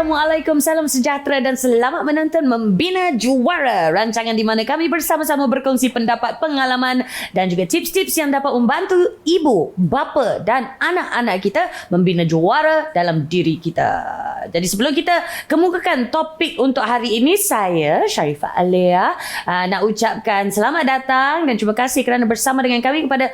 Assalamualaikum, salam sejahtera dan selamat menonton Membina Juara, rancangan di mana kami bersama-sama berkongsi pendapat, pengalaman dan juga tips-tips yang dapat membantu ibu, bapa dan anak-anak kita membina juara dalam diri kita. Jadi sebelum kita kemukakan topik untuk hari ini, saya Sharifah Alea nak ucapkan selamat datang dan terima kasih kerana bersama dengan kami kepada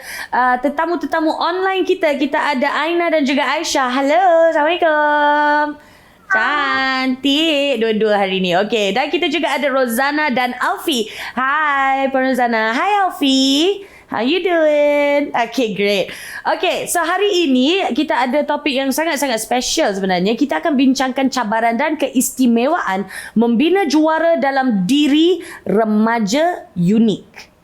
tetamu-tetamu online kita. Kita ada Aina dan juga Aisyah. Halo, Assalamualaikum. Cantik dua-dua hari ni. Okey, dan kita juga ada Rozana dan Alfie. Hai Rozana. Hai Alfie. How you doing? Okay, great. Okay, so hari ini kita ada topik yang sangat-sangat special sebenarnya. Kita akan bincangkan cabaran dan keistimewaan membina juara dalam diri remaja unik.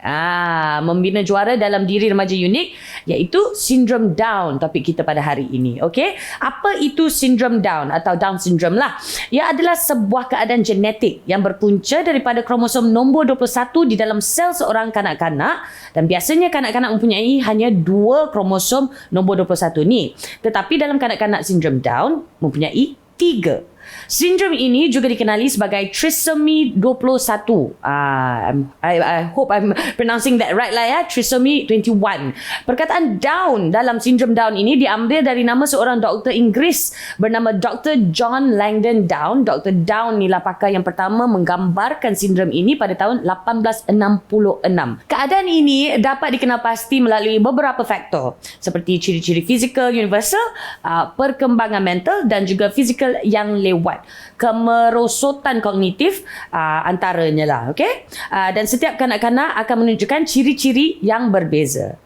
Membina juara dalam diri remaja unik, iaitu sindrom Down, topik kita pada hari ini. Okey, apa itu sindrom Down atau Down syndrome lah? Ia adalah sebuah keadaan genetik yang berpunca daripada kromosom nombor 21 di dalam sel seorang kanak-kanak, dan biasanya kanak-kanak mempunyai hanya 2 kromosom nombor 21 ni. Tetapi dalam kanak-kanak sindrom Down mempunyai 3. Sindrom ini juga dikenali sebagai trisomy 21. I hope I'm pronouncing that right lah ya. Trisomy 21. Perkataan Down dalam sindrom Down ini diambil dari nama seorang doktor Inggeris bernama Dr. John Langdon Down. Dr. Down inilah pakar yang pertama menggambarkan sindrom ini pada tahun 1866. Keadaan ini dapat dikenal pasti melalui beberapa faktor seperti ciri-ciri fizikal universal, perkembangan mental dan juga fizikal yang lewat. Kemerosotan kognitif antaranya lah. Okay? Dan setiap kanak-kanak akan menunjukkan ciri-ciri yang berbeza.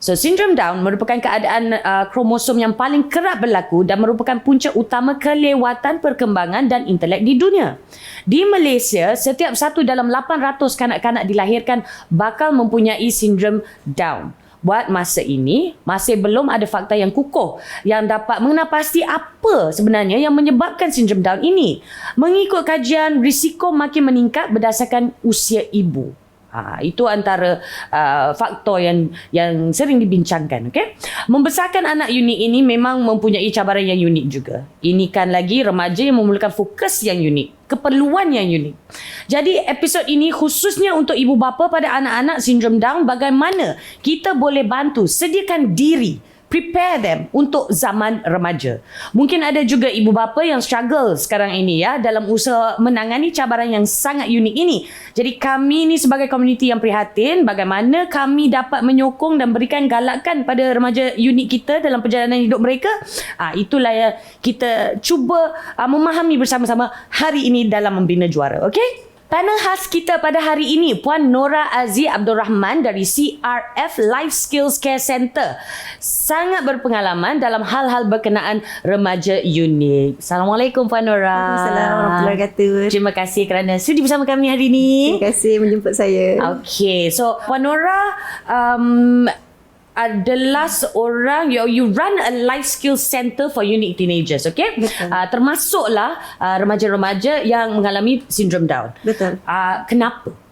So, sindrom Down merupakan keadaan kromosom yang paling kerap berlaku dan merupakan punca utama kelewatan perkembangan dan intelek di dunia. Di Malaysia, setiap 1 dalam 800 kanak-kanak dilahirkan bakal mempunyai sindrom Down. Buat masa ini, masih belum ada fakta yang kukuh yang dapat mengenal pasti apa sebenarnya yang menyebabkan sindrom Down ini. Mengikut kajian, risiko makin meningkat berdasarkan usia ibu. Itu antara faktor yang sering dibincangkan. Okay? Membesarkan anak unik ini memang mempunyai cabaran yang unik juga. Ini kan lagi remaja yang memerlukan fokus yang unik, keperluan yang unik. Jadi episod ini khususnya untuk ibu bapa pada anak-anak sindrom Down, bagaimana kita boleh bantu sediakan diri, prepare them untuk zaman remaja. Mungkin ada juga ibu bapa yang struggle sekarang ini ya dalam usaha menangani cabaran yang sangat unik ini. Jadi kami ni sebagai komuniti yang prihatin bagaimana kami dapat menyokong dan berikan galakan pada remaja unik kita dalam perjalanan hidup mereka. Itulah yang kita cuba memahami bersama-sama hari ini dalam Membina Juara. Okey? Panel khas kita pada hari ini, Puan Nora Aziz Abdul Rahman dari CRF Life Skills Care Center. Sangat berpengalaman dalam hal-hal berkenaan remaja unik. Assalamualaikum Puan Nora. Waalaikumsalam warahmatullahi wabarakatuh. Terima kasih kerana sudi bersama kami hari ini. Terima kasih menjemput saya. Okay, so Puan Nora adalah seorang, you run a life skills center for unique teenagers, okay? Betul. Termasuklah remaja-remaja yang mengalami sindrom Down. Betul.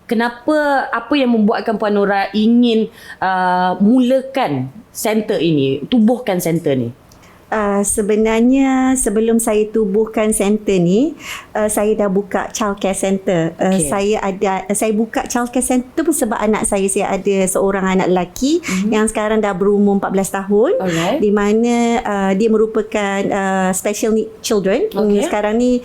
Kenapa, apa yang membuatkan Puan Nora ingin mulakan center ini, tubuhkan center ni? Sebenarnya sebelum saya tubuhkan center ni, saya dah buka childcare center. Okay. Saya buka childcare center pun sebab anak saya ada seorang anak lelaki yang sekarang dah berumur 14 tahun. Alright. Di mana dia merupakan special need children. Okay. Sekarang ni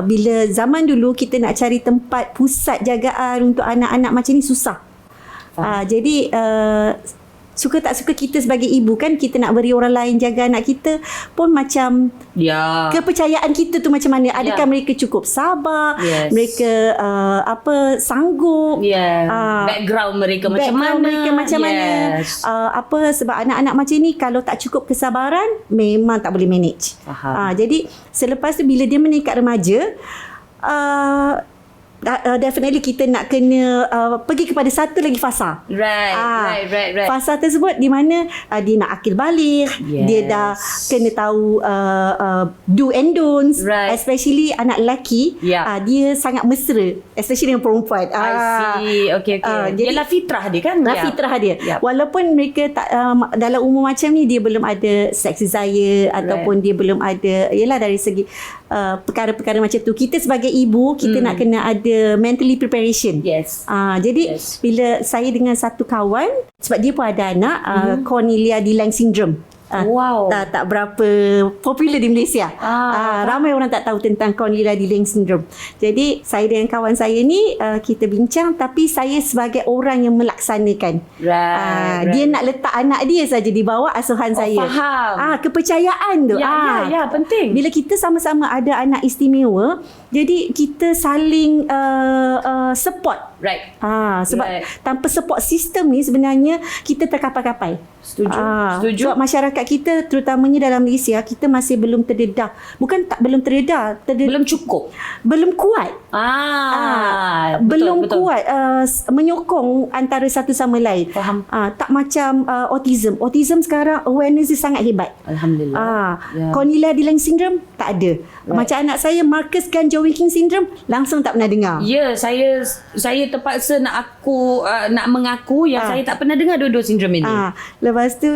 bila zaman dulu kita nak cari tempat pusat jagaan untuk anak-anak macam ni susah. Jadi suka tak suka kita sebagai ibu kan, kita nak beri orang lain jaga anak kita pun macam kepercayaan kita tu macam mana, adakah mereka cukup sabar, mereka sanggup, background mereka macam mana, sebab anak-anak macam ni kalau tak cukup kesabaran memang tak boleh manage. Jadi selepas tu bila dia meningkat remaja, definitely kita nak kena pergi kepada satu lagi fasa. Right. Fasa tersebut di mana dia nak akil balik, dia dah kena tahu do and don'ts, especially anak lelaki. Dia sangat mesra, especially dengan perempuan. I see. Okay. Ialah fitrah dia kan? Fitrah dia. Walaupun mereka tak dalam umur macam ni, dia belum ada sex desire ataupun dia belum ada, ialah dari segi perkara-perkara macam tu. Kita sebagai ibu, kita nak kena ada mentally preparation. Yes. Jadi bila saya dengan satu kawan, sebab dia pun ada anak, Cornelia de Lange syndrome. Wow. Tak berapa popular di Malaysia. Ramai orang tak tahu tentang Cornelia de Lange syndrome. Jadi saya dengan kawan saya ni kita bincang, tapi saya sebagai orang yang melaksanakan. Right. Dia nak letak anak dia saja di bawah asuhan saya. Faham. Kepercayaan tu. Ya, penting. Bila kita sama-sama ada anak istimewa, jadi kita saling support. Right. Sebab tanpa support system ni sebenarnya kita terkapai-kapai. Setuju. Sebab masyarakat kita terutamanya dalam Malaysia, kita masih belum terdedah. Bukan tak belum terdedah, belum cukup. belum kuat. Belum betul. kuat menyokong antara satu sama lain. Faham. Tak macam autism. Autism sekarang awareness dia sangat hebat. Alhamdulillah. Cornelia de Lange syndrome tak ada. Macam anak saya Marcus Ganjo-Wilkins syndrome langsung tak pernah dengar. Ya, saya terpaksa nak mengaku yang saya tak pernah dengar dua-dua sindrom ini. Lepas tu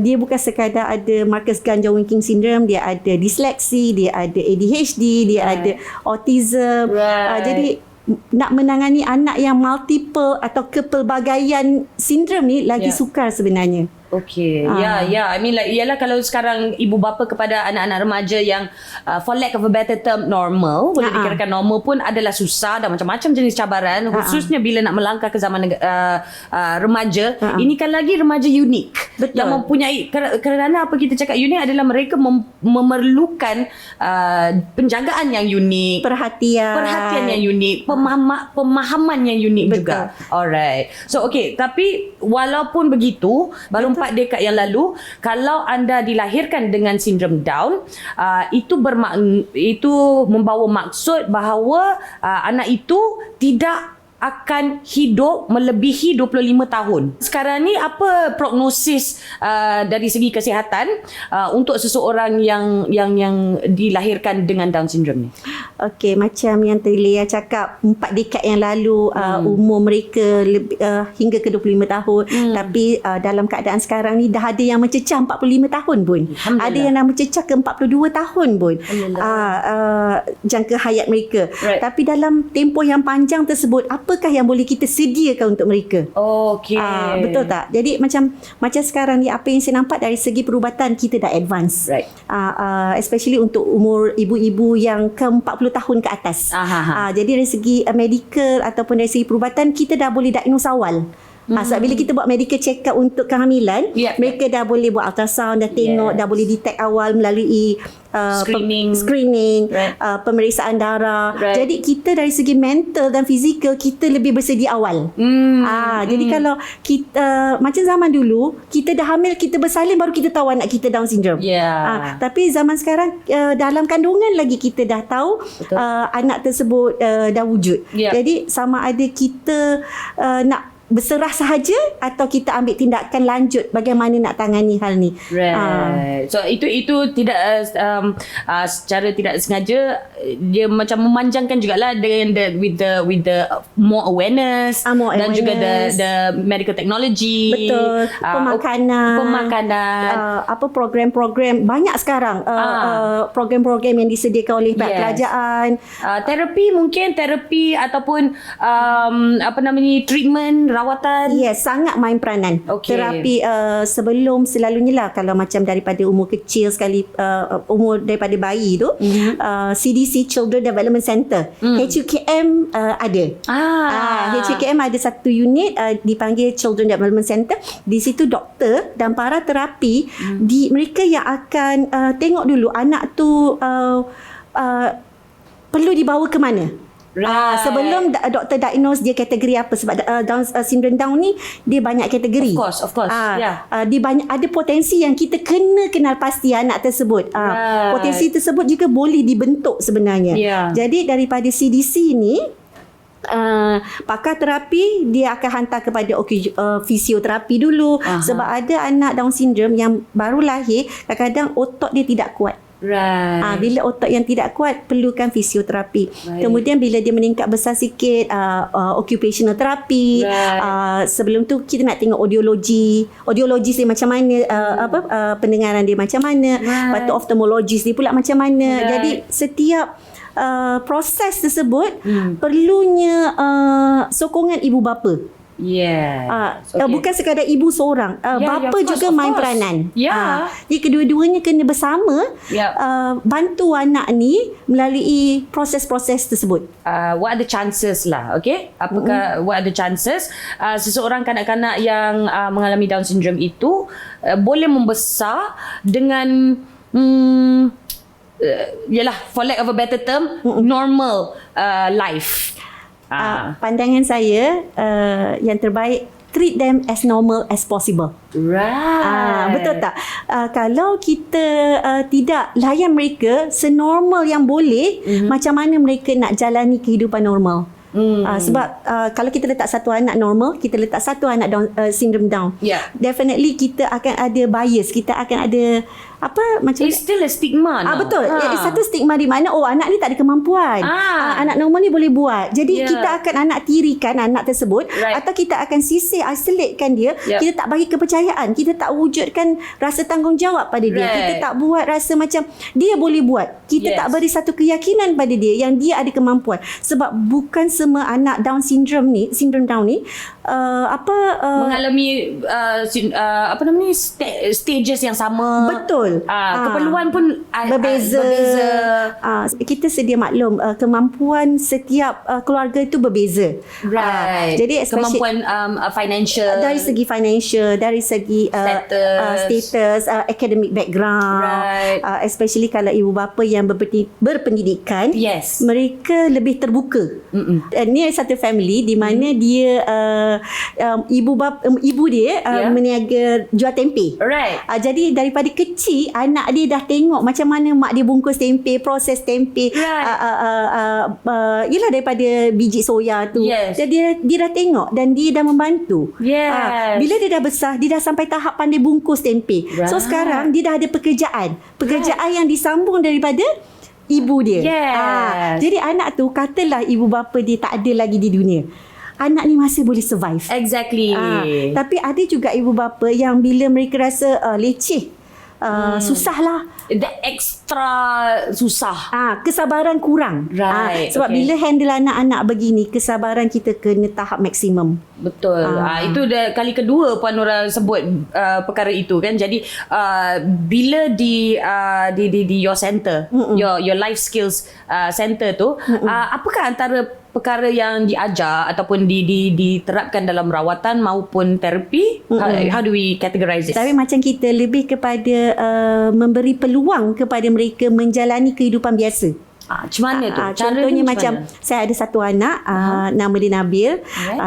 dia bukan sekadar ada Marcus Ganjo-Wilkins syndrome, dia ada disleksi, dia ada ADHD, dia ada autism. Jadi nak menangani anak yang multiple atau kepelbagaian sindrom ni lagi sukar sebenarnya. Okay. I mean like, ialah kalau sekarang ibu bapa kepada anak-anak remaja yang for lack of a better term normal, boleh dikirakan normal pun adalah susah dan macam-macam jenis cabaran, khususnya bila nak melangkah ke zaman remaja. Ini kan lagi remaja unik. Betul. Yang mempunyai, kerana apa kita cakap unik adalah mereka memerlukan penjagaan yang unik, perhatian yang unik, pemahaman yang unik juga. Alright. So okay, tapi walaupun begitu, baru 4 dekad yang lalu, kalau anda dilahirkan dengan sindrom Down, itu membawa maksud bahawa anak itu tidak akan hidup melebihi 25 tahun. Sekarang ni apa prognosis dari segi kesihatan untuk seseorang yang dilahirkan dengan Down syndrome ni? Okey, macam yang tadi Lea cakap, 4 dekad yang lalu umur mereka hingga ke 25 tahun. Tapi dalam keadaan sekarang ni dah ada yang mencecah 45 tahun pun. Ada yang dah mencecah ke 42 tahun pun. Jangka hayat mereka. Tapi dalam tempoh yang panjang tersebut, apakah yang boleh kita sediakan untuk mereka? Okey. Betul tak? Jadi macam sekarang ni, apa yang saya nampak dari segi perubatan kita dah advance. Right. Especially untuk umur ibu-ibu yang ke 40 tahun ke atas. Jadi dari segi medical ataupun dari segi perubatan, kita dah boleh diagnose awal. Sebab bila kita buat medical check up untuk kehamilan, mereka dah boleh buat ultrasound, dah tengok, dah boleh detect awal melalui screening, pemeriksaan darah. Jadi kita dari segi mental dan fizikal, kita lebih bersedia awal. Jadi kalau kita macam zaman dulu, kita dah hamil, kita bersalin baru kita tahu anak kita Down syndrome. Tapi zaman sekarang dalam kandungan lagi kita dah tahu anak tersebut dah wujud. Jadi sama ada kita nak berserah sahaja atau kita ambil tindakan lanjut bagaimana nak tangani hal ni. So itu tidak secara tidak sengaja dia macam memanjangkan jugalah dengan with the more awareness, dan juga the medical technology. Betul. Pemakanan. Program-program banyak sekarang. Program-program yang disediakan oleh pihak kerajaan. Terapi ataupun treatment, rawatan. Yes, sangat main peranan. Terapi sebelum selalunya lah, kalau macam daripada umur kecil sekali, umur daripada bayi tu, CDC Children Development Center, HUKM ada. HUKM ada satu unit dipanggil Children Development Center. Di situ doktor dan para terapi mereka yang akan tengok dulu anak tu perlu dibawa ke mana. Sebelum doktor diagnose dia kategori apa, sebab Down syndrome Down ni dia banyak kategori. Of course. Dia banyak, ada potensi yang kita kena kenal pasti anak tersebut. Potensi tersebut juga boleh dibentuk sebenarnya. Jadi daripada CDC ni, pakar terapi dia akan hantar kepada fisioterapi dulu. Sebab ada anak Down syndrome yang baru lahir, kadang-kadang otot dia tidak kuat. Right. Bila otot yang tidak kuat, perlukan fisioterapi. Right. Kemudian bila dia meningkat besar sikit, occupational therapy. Right. Sebelum tu kita nak tengok audiologis dia macam mana, pendengaran dia macam mana. Right. Lepas tu oftalmologis dia pula macam mana. Right. Jadi setiap proses tersebut perlunya sokongan ibu bapa. Yes. Bukan sekadar ibu seorang, bapa of juga course, main of course. peranan. Ya. Jadi kedua-duanya kena bersama bantu anak ni melalui proses-proses tersebut. What are the chances lah, okay? Apakah what are the chances seseorang kanak-kanak yang mengalami Down syndrome itu boleh membesar dengan yalah, for lack of a better term, normal life. Pandangan saya yang terbaik, treat them as normal as possible. Right. Betul tak? Kalau kita tidak layan mereka senormal yang boleh, macam mana mereka nak jalani kehidupan normal? Sebab kalau kita letak satu anak normal, kita letak satu anak syndrome Down, definitely kita akan ada bias, kita akan ada macam it's still a stigma now. Betul. Satu stigma di mana anak ni tak ada kemampuan. Anak normal ni boleh buat. Jadi kita akan anak tirikan anak tersebut, atau kita akan sisir, isolatekan dia. Kita tak bagi kepercayaan, kita tak wujudkan rasa tanggungjawab pada dia. Kita tak buat rasa macam dia boleh buat. Kita tak beri satu keyakinan pada dia yang dia ada kemampuan. Sebab bukan semua anak syndrome Down ni mengalami stages yang sama. Betul. Keperluan pun berbeza. Kita sedia maklum, kemampuan setiap keluarga itu berbeza. Right. Jadi kemampuan financial, dari segi financial, dari segi status, academic background, especially kalau ibu bapa yang berpendidikan, mereka lebih terbuka. Ni satu family di mana dia ibu dia meniaga jual tempe. Jadi daripada kecil anak dia dah tengok macam mana mak dia bungkus tempe, proses tempe, yelah daripada biji soya tu. Jadi dia dah tengok dan dia dah membantu. Bila dia dah besar, dia dah sampai tahap pandai bungkus tempe. So sekarang dia dah ada pekerjaan yang disambung daripada ibu dia. Jadi anak tu, katalah ibu bapa dia tak ada lagi di dunia, anak ni masih boleh survive. Exactly. Tapi ada juga ibu bapa yang bila mereka rasa leceh, susah lah, extra susah, kesabaran kurang. Sebab bila handle anak-anak begini, kesabaran kita kena tahap maksimum. Betul. Itu dah kali kedua Puan Nura sebut perkara itu kan. Jadi bila di your center, your life skills center tu, apakah antara perkara yang diajar ataupun diterapkan dalam rawatan maupun terapi? How do we categorize it? Tapi macam kita lebih kepada memberi peluang kepada mereka menjalani kehidupan biasa. Macam mana tu? Contohnya macam saya ada satu anak, nama dia Nabil,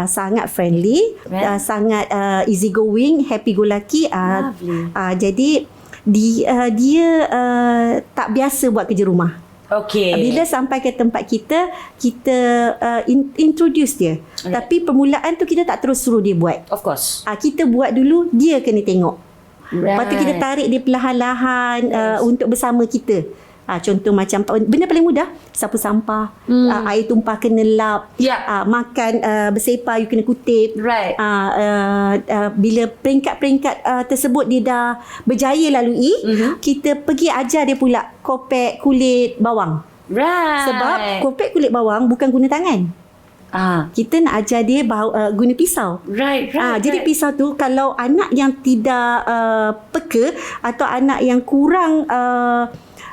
sangat friendly, sangat easy going, happy go lucky. Jadi dia tak biasa buat kerja rumah. Bila sampai ke tempat kita introduce dia. Tapi permulaan tu kita tak terus suruh dia buat. Of course. Kita buat dulu, dia kena tengok. Lepas tu kita tarik dia perlahan-lahan untuk bersama kita. Contoh macam benda paling mudah, sapu sampah, air tumpah kena lap, makan bersepah you kena kutip. Bila peringkat-peringkat tersebut dia dah berjaya lalui, kita pergi ajar dia pula kopek kulit bawang. Sebab kopek kulit bawang bukan guna tangan. Kita nak ajar dia guna pisau. Jadi pisau tu, kalau anak yang tidak peka atau anak yang kurang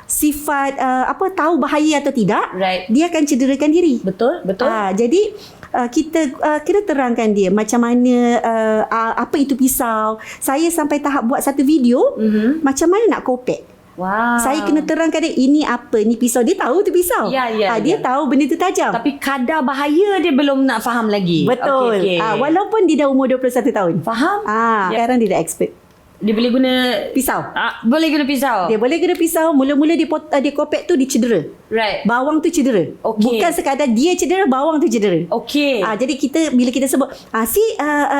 sifat tahu bahaya atau tidak, dia akan cederakan diri. Betul. Jadi kita kena terangkan dia macam mana apa itu pisau. Saya sampai tahap buat satu video macam mana nak kopek. Saya kena terangkan dia, ini apa, ni pisau. Dia tahu tu pisau. Dia tahu benda tu tajam. Tapi kadar bahaya dia belum nak faham lagi. Betul. Walaupun dia dah umur 21 tahun. Faham? Sekarang dia dah expert. Dia boleh guna pisau. Boleh guna pisau. Dia boleh guna pisau. Mula-mula dia kopek tu, dia cedera. Bawang tu cedera. Bukan sekadar dia cedera, bawang tu cedera. Jadi bila kita sebut,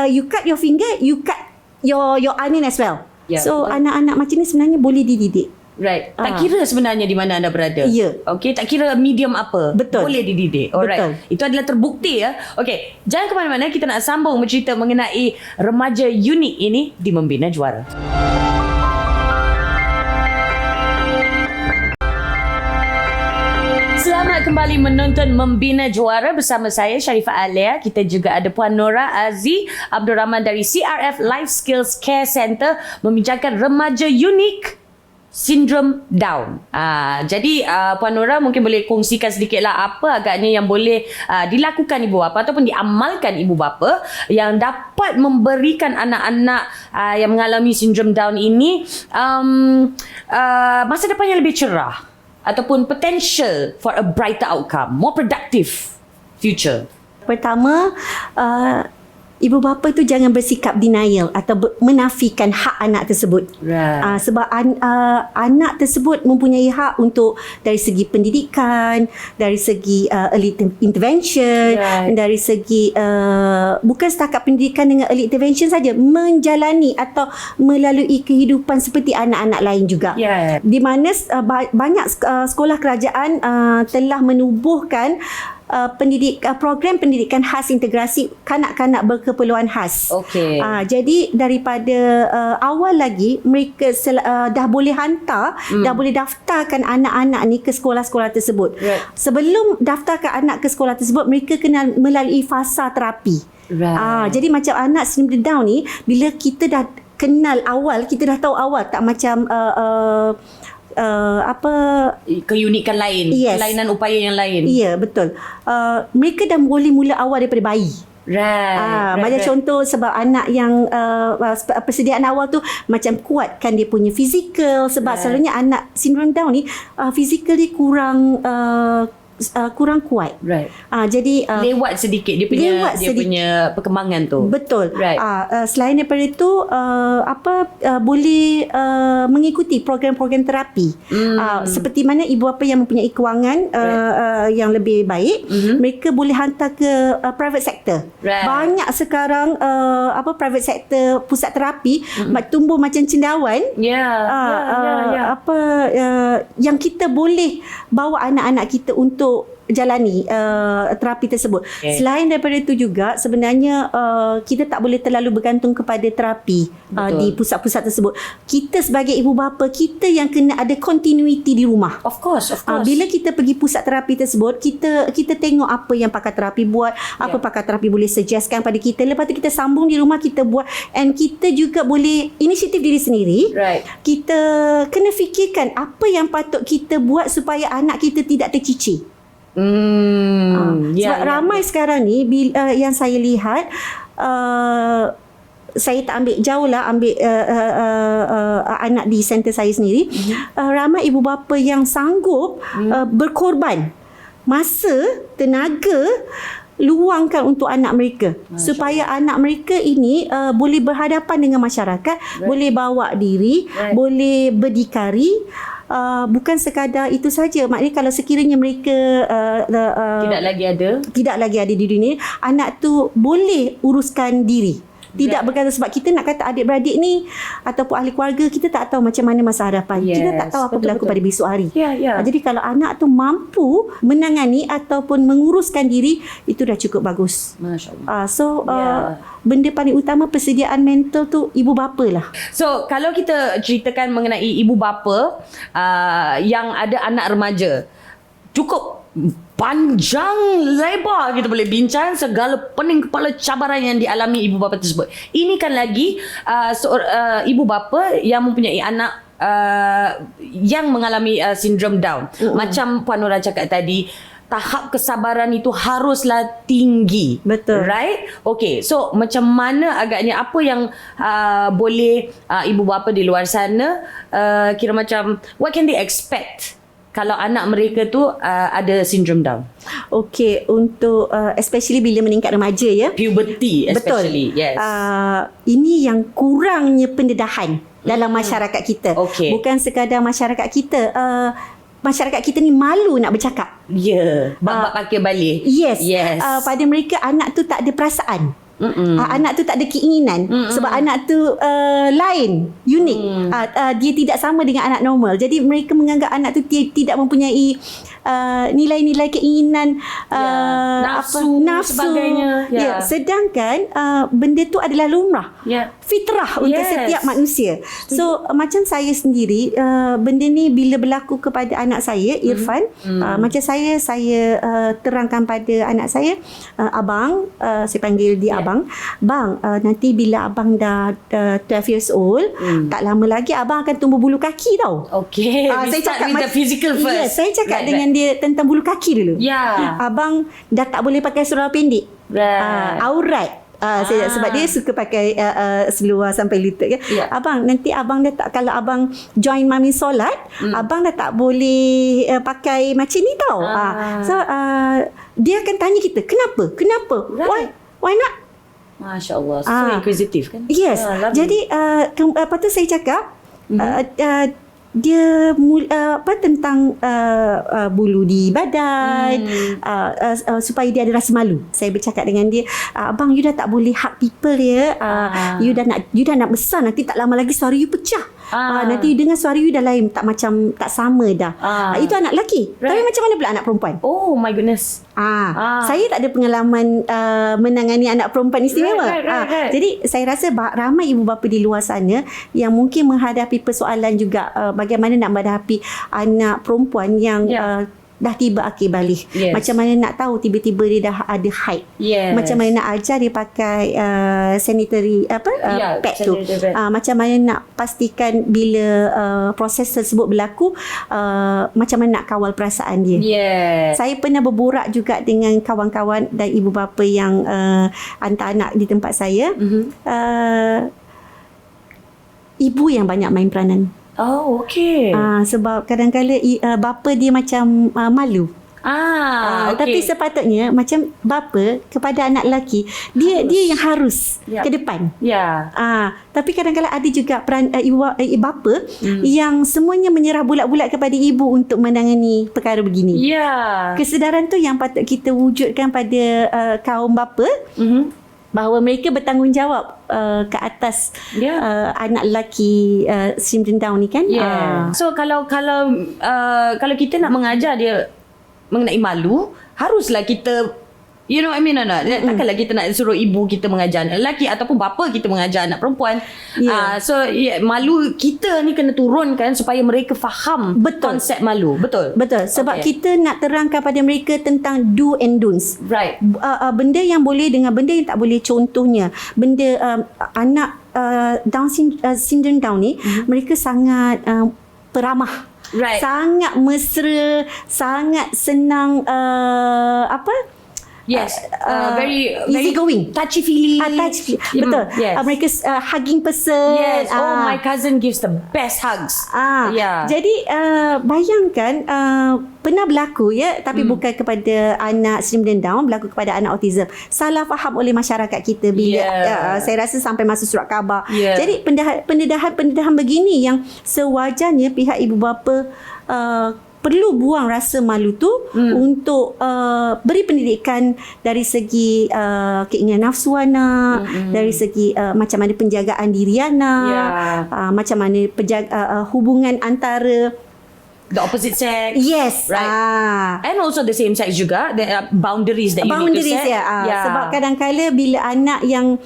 you cut your finger, you cut your onion as well. So anak-anak macam ni sebenarnya boleh dididik. Right. Tak kira sebenarnya di mana anda berada. Ya. Okey, tak kira medium apa. Betul. Boleh dididik. Alright. Betul. Itu adalah terbukti ya. Okey, jangan ke mana-mana, kita nak sambung bercerita mengenai remaja unik ini di Membina Juara. Selamat kembali menonton Membina Juara bersama saya Sharifah Alia. Kita juga ada Puan Nora Azzi Abdul Rahman dari CRF Life Skills Care Center membincangkan remaja unik sindrom Down. Jadi Puan Nora mungkin boleh kongsikan sedikitlah apa agaknya yang boleh dilakukan ibu bapa ataupun diamalkan ibu bapa yang dapat memberikan anak-anak yang mengalami sindrom Down ini masa depan yang lebih cerah ataupun potential for a brighter outcome, more productive future. Pertama, ibu bapa tu jangan bersikap denial atau menafikan hak anak tersebut. Right. Sebab anak tersebut mempunyai hak untuk dari segi pendidikan, dari segi early intervention, Right. dari segi bukan setakat pendidikan dengan early intervention saja, menjalani atau melalui kehidupan seperti anak-anak lain juga. Yeah. Di mana banyak sekolah kerajaan telah menubuhkan program pendidikan khas integrasi kanak-kanak berkeperluan khas. Okey. Jadi daripada awal lagi mereka dah boleh hantar, dah boleh daftarkan anak-anak ni ke sekolah-sekolah tersebut. Right. Sebelum daftarkan anak ke sekolah tersebut, mereka kena melalui fasa terapi. Right. Jadi macam anak sindrom Down ni, bila kita dah kenal awal, kita dah tahu awal, tak macam keunikan lain, Yes. kelainan upaya yang lain. ya, betul. Mereka dah boleh mula awal daripada bayi. Right. Macam contoh sebab anak yang persediaan awal tu macam kuatkan dia punya fizikal, sebab selalunya anak sindrom Down ni fizikal dia kurang kuat. Right. Jadi Lewat sedikit dia punya perkembangan tu. betul. Right. Selain daripada itu boleh mengikuti program-program terapi. Seperti mana ibu bapa yang mempunyai kewangan yang lebih baik, mereka boleh hantar ke private sector. Right. Banyak sekarang private sector pusat terapi tumbuh macam cendawan. Yang kita boleh bawa anak-anak kita untuk jalani terapi tersebut. Okay. Selain daripada itu juga sebenarnya kita tak boleh terlalu bergantung kepada terapi di pusat-pusat tersebut. Kita sebagai ibu bapa, kita yang kena ada continuity di rumah. Of course. Bila kita pergi pusat terapi tersebut, kita tengok apa yang pakar terapi buat, apa pakar terapi boleh suggestkan pada kita. Lepas tu kita sambung di rumah, kita buat, and kita juga boleh inisiatif diri sendiri. Right. Kita kena fikirkan apa yang patut kita buat supaya anak kita tidak tercicir. Sebab ramai sekarang ni yang saya lihat, saya tak ambil jauh lah, ambil anak di center saya sendiri, ramai ibu bapa yang sanggup berkorban masa, tenaga, luangkan untuk anak mereka, supaya anak mereka ini boleh berhadapan dengan masyarakat, boleh bawa diri, boleh berdikari. Bukan sekadar itu saja. Maknanya kalau sekiranya mereka tidak lagi ada di dunia, anak tu boleh uruskan diri. Tidak berkata sebab kita nak kata adik-beradik ni ataupun ahli keluarga, kita tak tahu macam mana masa hadapan. Kita tak tahu apa berlaku pada besok hari. Jadi kalau anak tu mampu menangani ataupun menguruskan diri, itu dah cukup bagus. Masya Allah. Benda paling utama persediaan mental tu ibu bapa lah. So kalau kita ceritakan mengenai ibu bapa yang ada anak remaja, cukup panjang lebar kita boleh bincang segala pening kepala cabaran yang dialami ibu bapa tersebut. Ini kan lagi ibu bapa yang mempunyai anak yang mengalami sindrom Down. Macam Puan Nora cakap tadi, tahap kesabaran itu haruslah tinggi. Betul. Right? Okay. So macam mana agaknya apa yang boleh ibu bapa di luar sana kira macam what can they expect kalau anak mereka tu ada sindrom Down? Okey, untuk especially bila meningkat remaja ya. Puberty especially. Betul. Yes. Ini yang kurangnya pendedahan dalam masyarakat kita. Okay. Bukan sekadar masyarakat kita. Masyarakat kita ni malu nak bercakap. Ya. Bab-bab pakai balik. Yes. Yes. Pada mereka anak tu tak ada perasaan. Anak tu tak ada keinginan sebab anak tu lain, unik. Dia tidak sama dengan anak normal. Jadi mereka menganggap anak tu tidak mempunyai nilai-nilai keinginan, nafsu sebagainya. Sedangkan benda tu adalah lumrah, fitrah untuk setiap manusia. So macam saya sendiri, benda ni bila berlaku kepada anak saya Irfan, macam saya terangkan pada anak saya, abang, saya panggil dia abang, bang, nanti bila abang dah 12 years old, tak lama lagi abang akan tumbuh bulu kaki tau. Okay, saya cakap with the physical first. Yes, saya cakap dengan dia tentang bulu kaki dulu. Abang dah tak boleh pakai seluar pendek. Aurat. Sebab dia suka pakai seluar sampai lutut kan. Abang, nanti abang dah tak, kalau abang join mami solat, abang dah tak boleh pakai macam ni tau. So dia akan tanya kita, kenapa? Why not? Masya Allah, so inquisitive kan. Yes. Jadi lepas tu saya cakap, dia tentang bulu di badan, supaya dia ada rasa malu. Saya bercakap dengan dia, abang, you dah tak boleh hug people ya. You dah nak besar, nanti tak lama lagi suara you pecah. Nanti you dengar suara you dah lain, tak sama dah. Itu anak lelaki. Tapi macam mana pula anak perempuan? Oh my goodness. Saya tak ada pengalaman menangani anak perempuan istimewa. Right. Jadi saya rasa ramai ibu bapa di luar sana yang mungkin menghadapi persoalan juga, bagaimana nak menghadapi anak perempuan yang dah tiba akhir balik. Macam mana nak tahu tiba-tiba dia dah ada haid. Macam mana nak ajar dia pakai sanitary pad tu. Macam mana nak pastikan bila proses tersebut berlaku, macam mana nak kawal perasaan dia. Saya pernah berborak juga dengan kawan-kawan dan ibu bapa yang hantar anak di tempat saya. Ibu yang banyak main peranan. Oh, okay. Sebab kadang-kadang bapa dia macam malu. Okay. Tapi sepatutnya macam bapa kepada anak lelaki, dia yang harus ke depan. Tapi kadang-kadang ada juga peran bapa yang semuanya menyerah bulat-bulat kepada ibu untuk menangani perkara begini. Kesedaran tu yang patut kita wujudkan pada kaum bapa. Bahawa mereka bertanggungjawab ke atas anak lelaki syndrome Down ni kan. So kalau kita nak mengajar dia mengenai malu, haruslah kita, you know what I mean or not? Takkanlah kita nak suruh ibu kita mengajar anak lelaki ataupun bapa kita mengajar anak perempuan. So malu kita ni kena turunkan supaya mereka faham konsep malu. Betul. Sebab kita nak terangkan pada mereka tentang do and don'ts. Benda yang boleh dengan benda yang tak boleh. Contohnya benda anak syndrome Down ni, mereka sangat peramah. Sangat mesra, sangat senang very easy going, touchy-feely. Betul. Mereka hugging person. Oh, my cousin gives the best hugs. Jadi bayangkan, pernah berlaku tapi bukan kepada anak syndrome Down, berlaku kepada anak autism. Salah faham oleh masyarakat kita bila saya rasa sampai masuk surat khabar. Jadi pendedahan begini yang sewajarnya pihak ibu bapa perlu buang rasa malu tu untuk beri pendidikan dari segi keinginan nafsu anak, dari segi macam mana penjagaan diri anak, macam mana hubungan antara the opposite sex. And also the same sex juga. There are boundaries that you need to set. Sebab kadang-kadang bila anak yang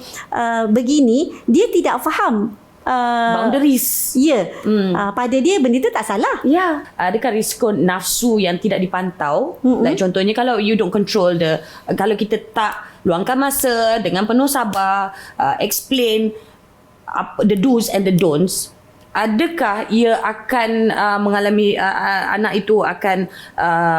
begini, dia tidak faham boundaries. Pada dia benda tu tak salah. Adakah risiko nafsu yang tidak dipantau? Like contohnya kalau you don't control kalau kita tak luangkan masa dengan penuh sabar, explain the do's and the don'ts, adakah ia akan mengalami anak itu akan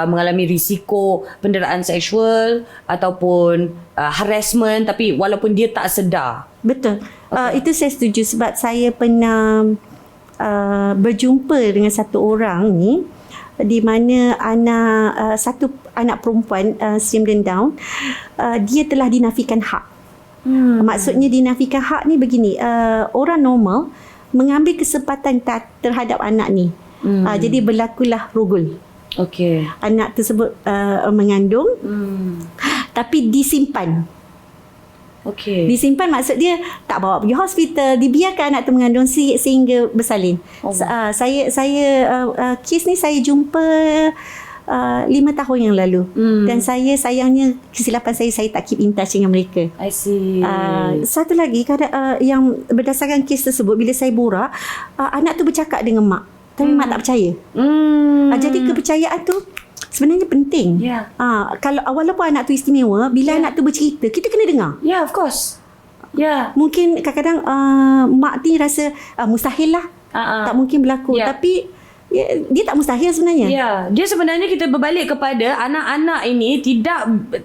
mengalami risiko penderaan seksual ataupun harassment, tapi walaupun dia tak sedar? Betul. Itu saya setuju sebab saya pernah berjumpa dengan satu orang ni di mana satu anak perempuan syndrome Down, dia telah dinafikan hak. Maksudnya dinafikan hak ni begini, orang normal mengambil kesempatan terhadap anak ni. Jadi berlakulah rogol. Anak tersebut mengandung tapi disimpan. Okey. Disimpan maksud dia tak bawa pergi hospital, dibiarkan anak tu mengandung sehingga bersalin. Kes ni saya jumpa 5 tahun yang lalu. Dan sayangnya kesilapan saya tak keep in touch dengan mereka. I see. Satu lagi yang berdasarkan kes tersebut, bila saya borak, anak tu bercakap dengan mak, tapi mak tak percaya. Jadi kepercayaan tu sebenarnya penting. Kalau walaupun anak tu istimewa, bila anak tu bercerita, kita kena dengar. Yeah, of course. Mungkin kadang-kadang mak ni rasa mustahil lah, tak mungkin berlaku. Tapi dia tak mustahil sebenarnya. Dia sebenarnya kita berbalik kepada anak-anak ini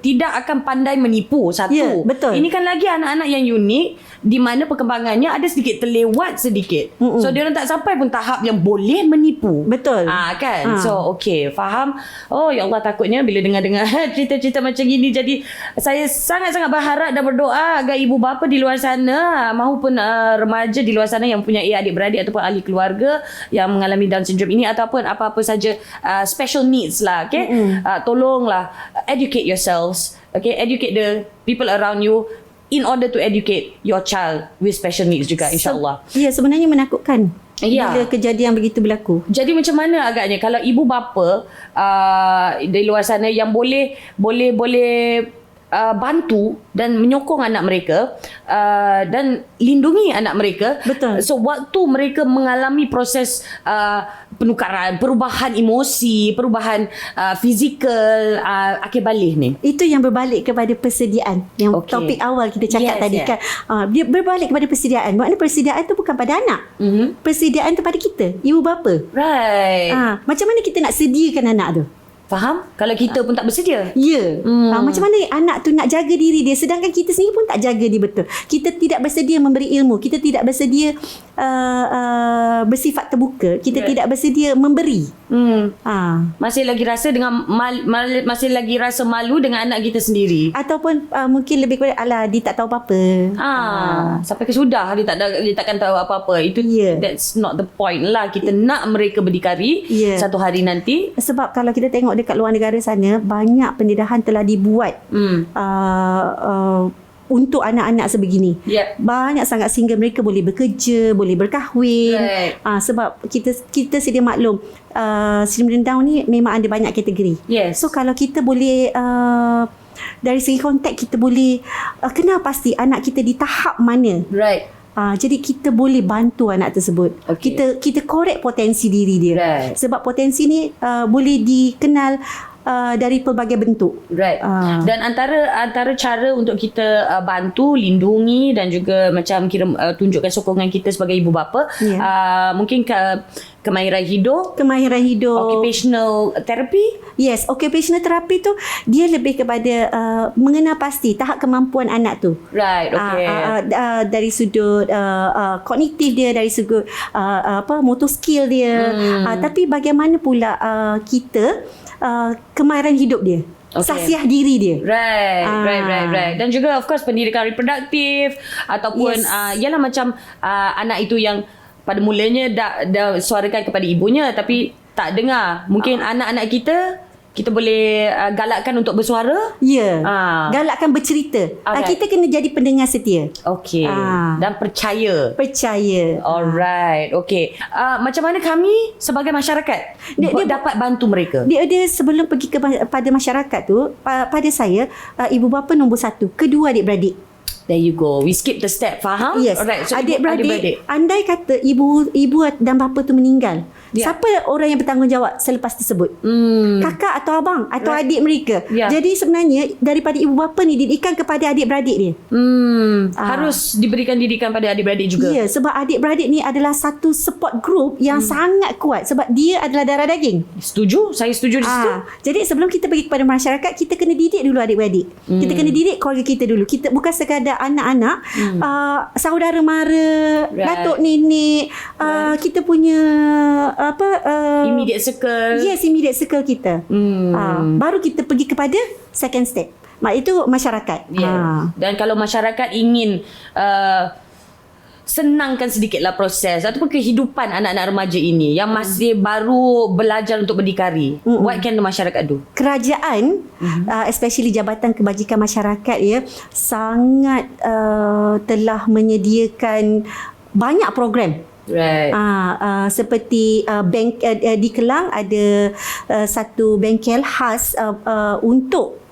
tidak akan pandai menipu. Satu. Betul. Ini kan lagi anak-anak yang unik, di mana perkembangannya ada sedikit terlewat sedikit. So dia orang tak sampai pun tahap yang boleh menipu. Betul. Kan. So okey, faham. Oh ya Allah, takutnya bila dengar-dengar cerita-cerita macam ini, jadi saya sangat-sangat berharap dan berdoa agar ibu bapa di luar sana maupun remaja di luar sana yang punya adik-beradik ataupun ahli keluarga yang mengalami Down syndrome ini ataupun apa-apa saja special needs lah, tolonglah educate yourselves, educate the people around you in order to educate your child with special needs juga, insyaAllah. Sebenarnya menakutkan bila kejadian begitu berlaku. Jadi macam mana agaknya kalau ibu bapa di luar sana yang boleh bantu dan menyokong anak mereka dan lindungi anak mereka. Betul. So waktu mereka mengalami proses penukaran, perubahan emosi, perubahan fizikal, akhir balik ni. Itu yang berbalik kepada persediaan. Yang topik awal kita cakap tadi kan. Dia berbalik kepada persediaan. Maknanya persediaan tu bukan pada anak. Persediaan tu pada kita, ibu bapa. Right. Macam mana kita nak sediakan anak tu? Faham? Kalau kita pun tak bersedia. Macam mana anak tu nak jaga diri dia, sedangkan kita sendiri pun tak jaga dia betul. Kita tidak bersedia memberi ilmu, kita tidak bersedia bersifat terbuka, kita tidak bersedia memberi. Masih lagi rasa dengan masih lagi rasa malu dengan anak kita sendiri. Ataupun mungkin lebih kepada alah dia tak tahu apa-apa. Sampai ke sudah dia takkan tahu apa-apa. Itu that's not the point lah. Kita nak mereka berdikari satu hari nanti. Sebab kalau kita tengok dekat luar negara sana, banyak pendedahan telah dibuat untuk anak-anak sebegini. Banyak sangat sehingga mereka boleh bekerja, boleh berkahwin. Sebab kita sedia maklum, syndrome Down ni memang ada banyak kategori. So kalau kita boleh dari segi kontak, kita boleh kenal pasti anak kita di tahap mana. Jadi kita boleh bantu anak tersebut. Kita korek potensi diri dia. Sebab potensi ni boleh dikenal dari pelbagai bentuk. Dan antara cara untuk kita bantu, lindungi dan juga macam kira tunjukkan sokongan kita sebagai ibu bapa, mungkin kemahiran hidup, occupational therapy. Occupational therapy tu dia lebih kepada mengenal pasti tahap kemampuan anak tu. Dari sudut kognitif dia, dari sudut motor skill dia. Tapi bagaimana pula kita kemahiran hidup dia, sasiah diri dia. Right. Dan juga of course pendidikan reproduktif ataupun ialah macam anak itu yang pada mulanya dah suarakan kepada ibunya tapi tak dengar. Mungkin anak-anak kita boleh galakkan untuk bersuara. Galakkan bercerita. Kita kena jadi pendengar setia. Dan percaya. Alright. Macam mana kami sebagai masyarakat dia dapat bantu mereka? Dia sebelum pergi kepada masyarakat tu, pada saya ibu bapa nombor 1, kedua adik-beradik. There you go. We skip the step. Faham? Alright. So adik-beradik, andai kata ibu dan bapa tu meninggal, siapa orang yang bertanggungjawab selepas tersebut? Kakak atau abang atau adik mereka. Jadi sebenarnya daripada ibu bapa ni didikan kepada adik-beradik dia. Harus diberikan didikan pada adik-beradik juga. Sebab adik-beradik ni adalah satu support group yang sangat kuat sebab dia adalah darah daging. Saya setuju di situ. Jadi sebelum kita pergi kepada masyarakat, kita kena didik dulu adik-beradik. Kita kena didik keluarga kita dulu. Kita bukan sekadar anak-anak, saudara mara, datuk nenek, kita punya immediate circle. Immediate circle kita. Baru kita pergi kepada second step. Itu masyarakat. Dan kalau masyarakat ingin senangkan sedikitlah proses ataupun kehidupan anak-anak remaja ini yang masih baru belajar untuk berdikari. What can the masyarakat do? Kerajaan, especially Jabatan Kebajikan Masyarakat ya, sangat telah menyediakan banyak program. Right. Seperti bank di Kelang ada satu bengkel khas untuk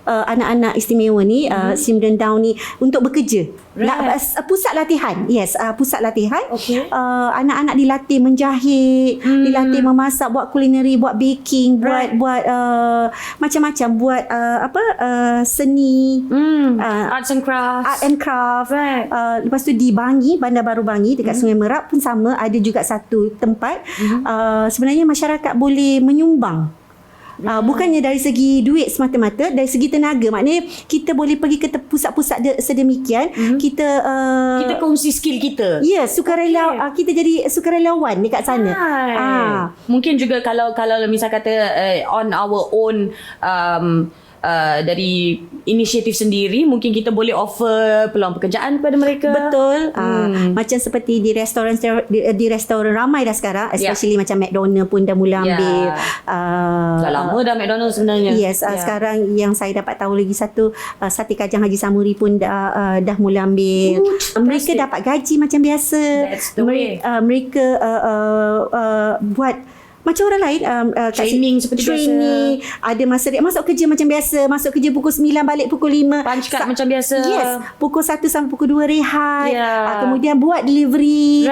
anak-anak istimewa ni, Children Down ni untuk bekerja. Right. Pusat latihan. Yes, pusat latihan. Okay. Anak-anak dilatih menjahit, dilatih memasak, buat kulineri, buat baking, buat macam-macam, buat seni, Arts and crafts. art and craft. Right. Lepas tu di Bangi, Bandar Baru Bangi dekat Sungai Merak pun sama, ada juga satu tempat. Sebenarnya masyarakat boleh menyumbang. Bukannya dari segi duit semata-mata, dari segi tenaga. Maknanya kita boleh pergi ke pusat-pusat sedemikian. Kita kongsi skill kita. ya, sukarela, kita jadi sukarelawan dekat sana. Mungkin juga kalau misal kata on our own dari inisiatif sendiri, mungkin kita boleh offer peluang pekerjaan kepada mereka. Betul. Macam seperti di restoran ramai dah sekarang, especially macam McDonald pun dah mula ambil. Dah lama dah McDonald sebenarnya. Yes, sekarang yang saya dapat tahu lagi satu, Sate Kajang Haji Samuri pun dah mula ambil. Mereka dapat gaji macam biasa. That's the way. Mereka buat macam orang lain, Training seperti training, ada masa dia masuk kerja macam biasa, masuk kerja pukul 9 balik pukul 5, Punch card macam biasa. Yes, pukul 1 sampai pukul 2 rehat. Kemudian buat delivery.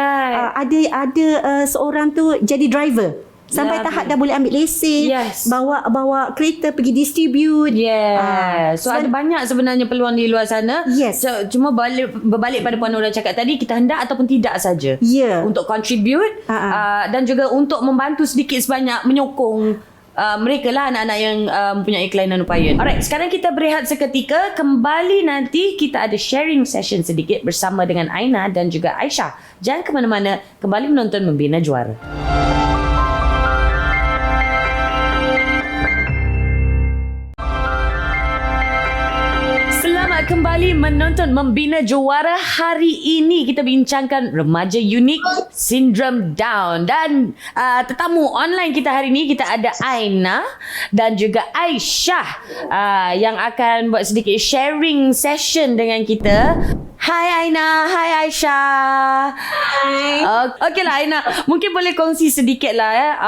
Ada seorang tu jadi driver sampai tahap dah boleh ambil lesen. Bawa kereta pergi distribute. So ada banyak sebenarnya peluang di luar sana. So, cuma berbalik pada Puan Nora cakap tadi, kita hendak ataupun tidak saja untuk contribute dan juga untuk membantu sedikit sebanyak menyokong mereka lah, anak-anak yang mempunyai kelainan upaya. Alright, sekarang kita berehat seketika. Kembali nanti kita ada sharing session sedikit bersama dengan Aina dan juga Aisyah. Jangan ke mana-mana, kembali menonton Membina Juara. Kembali menonton Membina Juara. Hari ini kita bincangkan remaja unik sindrom Down. Dan tetamu online kita hari ini, kita ada Aina dan juga Aisyah yang akan buat sedikit sharing session dengan kita. Hai Aina, hai Aisyah. Hai. Okeylah Aina, mungkin boleh kongsi sedikit lah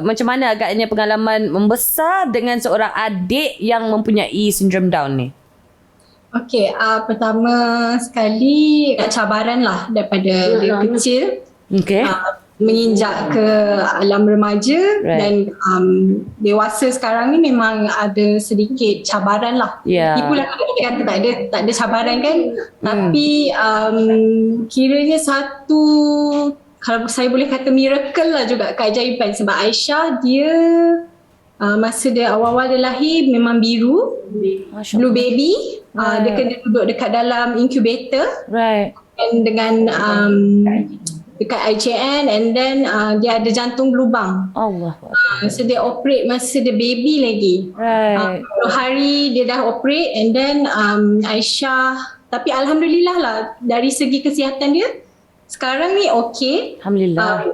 macam mana agaknya pengalaman membesar dengan seorang adik yang mempunyai sindrom Down ni? Okey, pertama sekali cabaran lah daripada dia kecil. Menginjak ke alam remaja dan dewasa sekarang ni memang ada sedikit cabaran lah. Itulah kita kata tak ada cabaran kan. Tapi kiranya satu, kalau saya boleh kata miracle lah juga, keajaiban. Sebab Aisyah dia masa dia awal-awal dia lahir memang biru, blue baby. Dia kena duduk dekat dalam incubator and dengan dekat IJN, and then dia ada jantung berlubang. So dia operate masa dia baby lagi. 10 hari dia dah operate, and then Aisyah, tapi Alhamdulillah lah dari segi kesihatan dia sekarang ni okey. Alhamdulillah.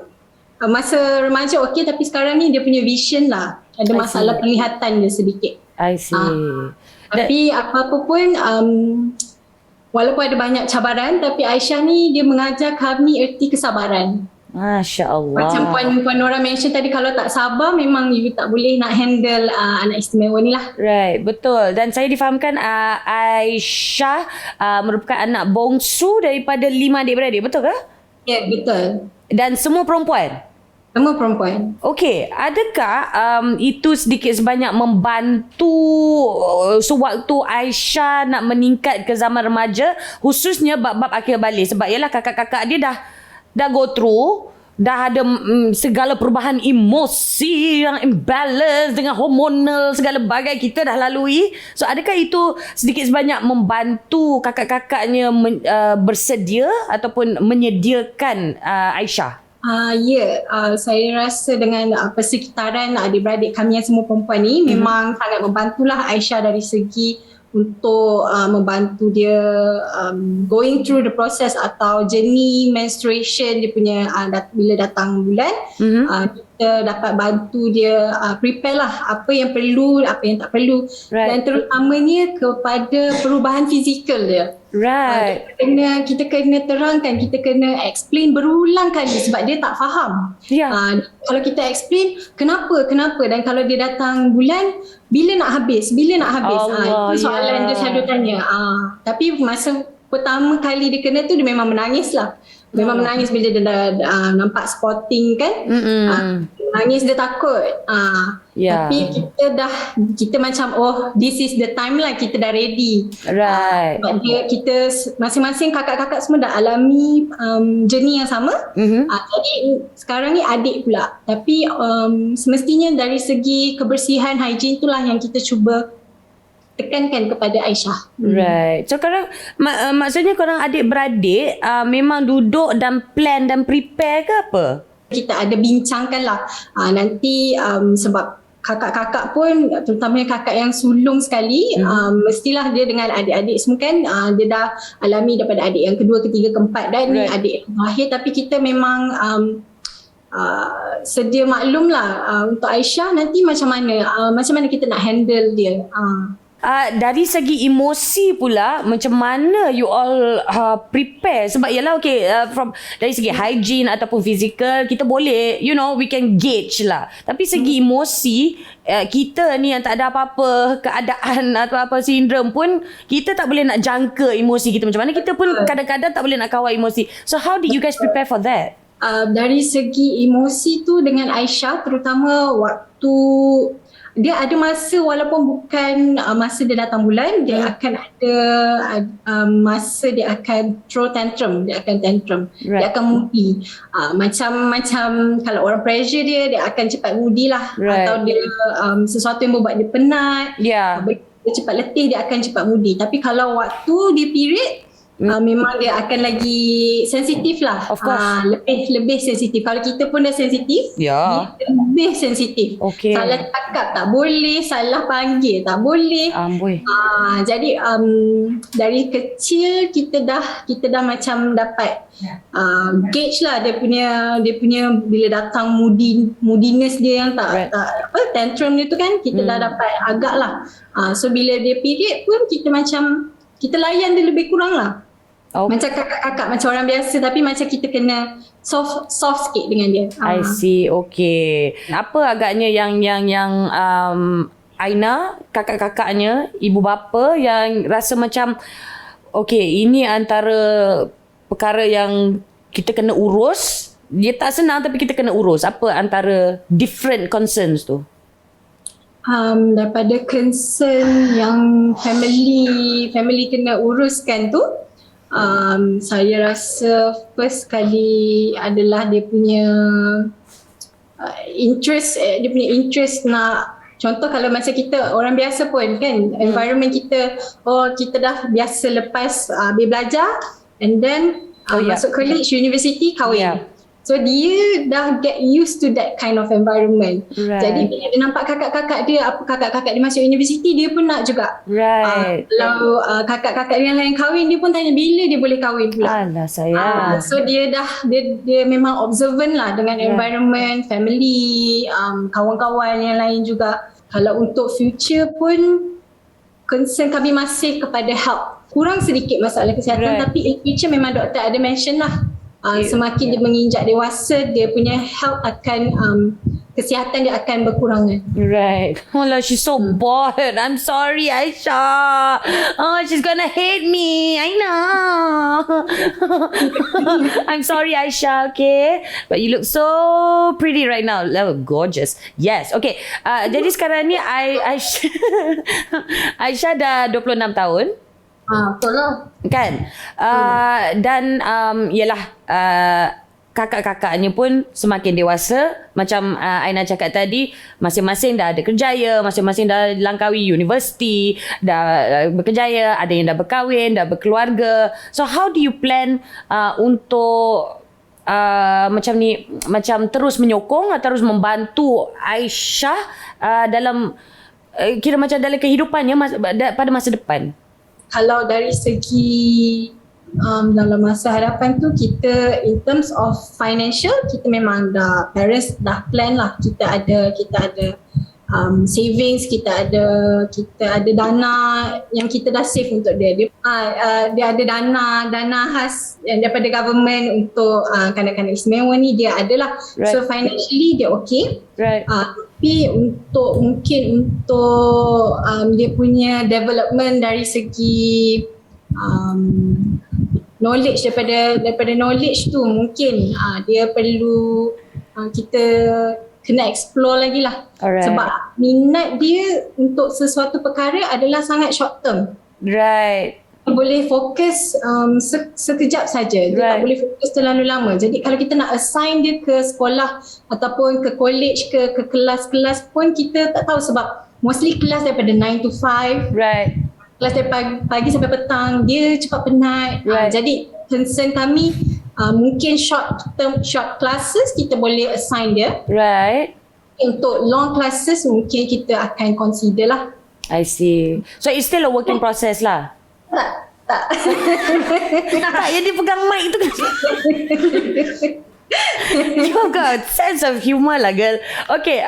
Masa remaja okey, tapi sekarang ni dia punya vision lah ada masalah penglihatan dia sedikit. I see. Tapi apa-apa pun, walaupun ada banyak cabaran, tapi Aisyah ni dia mengajar kami erti kesabaran. Masya Allah. Macam Puan Nora mention tadi, kalau tak sabar memang you tak boleh nak handle anak istimewa ni lah. Right, betul. Dan saya difahamkan Aisyah merupakan anak bongsu daripada 5 adik-beradik, betul ke? Ya, betul. Dan semua perempuan? Semua perempuan. Okey, adakah itu sedikit sebanyak membantu sewaktu Aisyah nak meningkat ke zaman remaja, khususnya bab-bab akhir balik? Sebab yalah kakak-kakak dia dah go through, dah ada segala perubahan emosi yang imbalance dengan hormonal, segala bagai kita dah lalui. So adakah itu sedikit sebanyak membantu kakak-kakaknya bersedia ataupun menyediakan Aisyah? Saya rasa dengan persekitaran adik-beradik kami yang semua perempuan ni memang sangat membantulah Aisyah dari segi untuk membantu dia going through the process atau journey menstruation dia punya bila datang bulan. Kita dapat bantu dia prepare lah apa yang perlu, apa yang tak perlu, dan terutamanya kepada perubahan fizikal dia. Right. Kita kena terangkan, kita kena explain berulang kali sebab dia tak faham. Kalau kita explain kenapa, dan kalau dia datang bulan, bila nak habis, itu soalan dia selalu tanya. Tapi masa pertama kali dia kena tu, dia memang menangis lah. Memang menangis bila dia dah nampak spotting kan. Menangis, dia takut. Tapi kita macam this is the time lah, kita dah ready. Right. Sebab kita masing-masing kakak-kakak semua dah alami journey yang sama. Jadi sekarang ni adik pula. Tapi semestinya dari segi kebersihan, hygiene itulah yang kita cuba tekankan kepada Aisyah. Right. So korang maksudnya korang adik-beradik memang duduk dan plan dan prepare ke apa? Kita ada bincangkan lah. Nanti sebab kakak-kakak pun, terutamanya kakak yang sulung sekali, mestilah dia dengan adik-adik semua kan, dia dah alami daripada adik yang kedua, ketiga, keempat dan ni adik yang terakhir. Tapi kita memang sedia maklum lah untuk Aisyah nanti macam mana kita nak handle dia. Dari segi emosi pula, macam mana you all prepare? Sebab yalah from dari segi hygiene ataupun physical, kita boleh, we can gauge lah. Tapi segi emosi, kita ni yang tak ada apa-apa keadaan atau apa sindrom pun, kita tak boleh nak jangka emosi kita macam mana. Kita pun kadang-kadang tak boleh nak kawal emosi. So how did you guys prepare for that? Dari segi emosi tu dengan Aisyah, terutama waktu dia ada masa, walaupun bukan masa dia datang bulan, dia akan ada masa dia akan throw tantrum, dia dia akan moody. Macam kalau orang pressure dia akan cepat moody lah. Atau dia sesuatu yang membuat dia penat, dia cepat letih, dia akan cepat moody. Tapi kalau waktu dia period, memang dia akan lagi sensitif lah. Of course. Lebih sensitif. Kalau kita pun dah sensitif, dia lebih sensitif. Salah cakap tak boleh, salah panggil tak boleh. Jadi dari kecil kita dah macam dapat gauge lah dia punya bila datang moodiness dia yang tak tantrum dia tu kan, kita dah dapat agak lah. So bila dia period pun kita layan dia lebih kurang lah. Macam kakak-kakak, macam orang biasa, tapi macam kita kena soft sikit dengan dia. I see. Okay. Apa agaknya yang Aina, kakak-kakaknya, ibu bapa yang rasa macam ini antara perkara yang kita kena urus. Dia tak senang tapi kita kena urus. Apa antara different concerns tu? Daripada concern yang family kena uruskan tu, saya rasa first kali adalah dia punya interest nak, contoh kalau macam kita orang biasa pun kan, environment kita dah biasa lepas habis belajar and then masuk college, university, kahwin. So dia dah get used to that kind of environment. Jadi bila dia nampak kakak-kakak dia masuk universiti, dia pun nak juga. Kalau kakak-kakak yang lain kahwin, dia pun tanya bila dia boleh kahwin pula. Alah sayang. So dia memang observant lah dengan environment, family, kawan-kawan yang lain juga. Kalau untuk future pun, concern kami masih kepada health. Kurang sedikit masalah kesihatan, tapi in future memang doktor ada mention lah. Semakin dia menginjak dewasa, dia punya health akan kesihatan dia akan berkurangan. Alah, she's so bored. I'm sorry, Aisyah. She's gonna hate me. I know. I'm sorry, Aisyah. Okay, but you look so pretty right now. Gorgeous. Yes. Okay. Jadi sekarang ni Aisyah dah 26 tahun. Betul lah. Kan? Dan yalah, kakak-kakaknya pun semakin dewasa. Macam Aina cakap tadi, masing-masing dah ada kerjaya, masing-masing dah langkawi universiti, dah berkerjaya, ada yang dah berkahwin, dah berkeluarga. So how do you plan untuk macam terus menyokong atau terus membantu Aisyah dalam kira macam dalam kehidupannya pada masa depan? Kalau dari segi dalam masa hadapan tu, kita in terms of financial, kita memang parents dah plan lah. Kita ada savings, kita ada dana yang kita dah save untuk dia. Dia ada dana khas yang daripada government untuk kanak-kanak istimewa ni, dia adalah. Right. So financially dia okay. Right. Tapi mungkin untuk dia punya development dari segi knowledge, daripada knowledge tu mungkin dia perlu kita kena explore lagi lah. Alright. Sebab minat dia untuk sesuatu perkara adalah sangat short term. Right. Boleh fokus sekejap saja. Dia tak boleh fokus terlalu lama. Jadi kalau kita nak assign dia ke sekolah ataupun ke college, ke kelas-kelas pun kita tak tahu, sebab mostly kelas daripada 9 to 5. Right. Kelas dari pagi sampai petang, dia cepat penat. Right. Jadi concern kami mungkin short classes kita boleh assign dia. Right. Untuk long classes mungkin kita akan consider lah. I see. So it's still a working process lah. Tak. Tak, yang dia pegang mic tu kan. You got sense of humor lah, girl. Okay,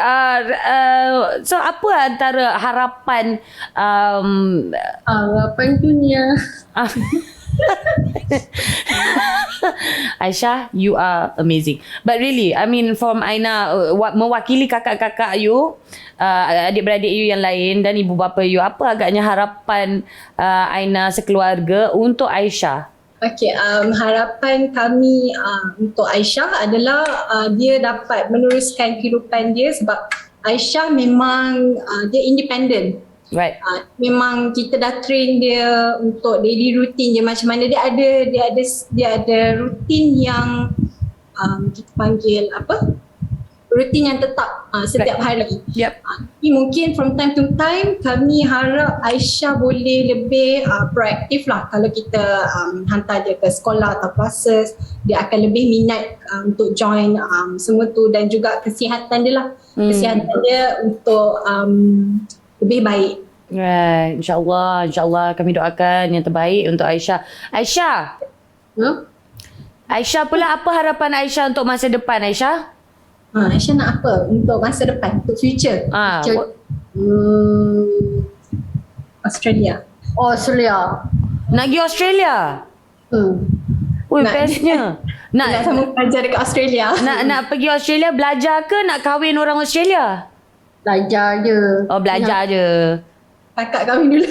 so apa antara harapan Harapan dunia. Aisyah, you are amazing. But really, I mean, from Aina, mewakili kakak-kakak you, adik-beradik you yang lain dan ibu bapa you, apa agaknya harapan Aina sekeluarga untuk Aisyah? Okay, harapan kami untuk Aisyah adalah dia dapat meneruskan kehidupan dia, sebab Aisyah memang dia independent. Right. Memang kita dah train dia untuk daily routine dia macam mana. Dia ada rutin yang kita panggil apa? Rutin yang tetap setiap hari. Yep. Tapi mungkin from time to time kami harap Aisyah boleh lebih proaktif lah. Kalau kita hantar dia ke sekolah atau classes, dia akan lebih minat untuk join semua tu, dan juga kesihatan dia lah. Kesihatan dia untuk lebih baik. Right. InsyaAllah kami doakan yang terbaik untuk Aisyah. Aisyah. Aisyah pula, apa harapan Aisyah untuk masa depan, Aisyah? Aisyah nak apa untuk masa depan, untuk future? Australia. Nak pergi Australia? Ui, bestnya. Nak sama belajar dekat Australia. Nak pergi Australia belajar ke nak kahwin orang Australia? Belajar je. Oh, belajar je. Kakak kahwin dulu.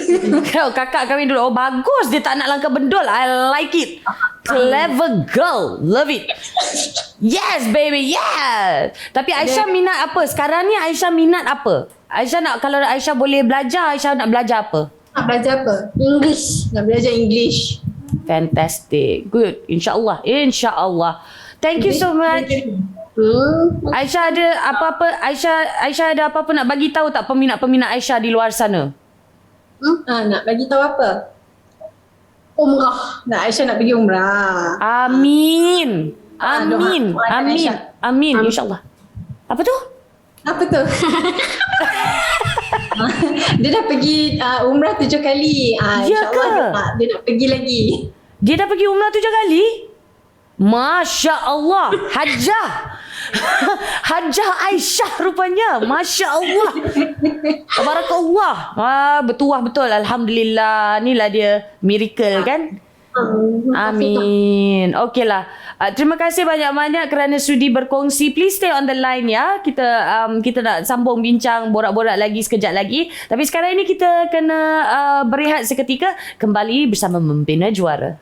Kakak kahwin dulu. Oh, bagus. Dia tak nak langkah bendol. I like it. Clever girl. Love it. Yes, baby. Yes. Tapi Aisyah minat apa? Sekarang ni Aisyah minat apa? Aisyah nak, kalau Aisyah boleh belajar, Aisyah nak belajar apa? Nak belajar apa? English. Nak belajar English. Fantastic. Good. InsyaAllah. Thank you so much. Aisyah ada apa-apa, Aisyah ada apa-apa nak bagi tahu tak peminat-peminat Aisyah di luar sana? Nak bagi tahu apa? Umrah. Aisyah nak pergi umrah. Amin. InsyaAllah. Apa tu? Dia dah pergi umrah 7 kali. InsyaAllah dia nak pergi lagi. Dia dah pergi umrah 7 kali? Masya Allah. Hajjah Aisyah rupanya. Masya Allah. Barakallah. Betul. Alhamdulillah. Inilah dia miracle kan? Amin. Okeylah. Terima kasih banyak-banyak kerana sudi berkongsi. Please stay on the line ya. Kita nak sambung bincang, borak-borak lagi sekejap lagi. Tapi sekarang ini kita kena berehat seketika. Kembali bersama Membina Juara.